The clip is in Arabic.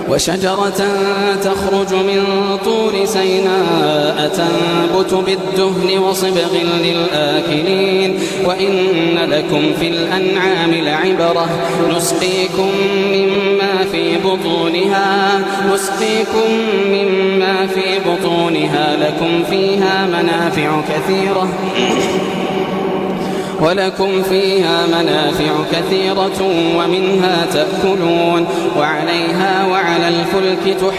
وشجرة تخرج من طور سيناء تنبت بالدهن وصبغ للآكلين وإن لكم في الأنعام لعبرة نسقيكم مما في بطونها لكم فيها منافع كثيرة ومنها تأكلون وعليها وعلى الفلك تحملون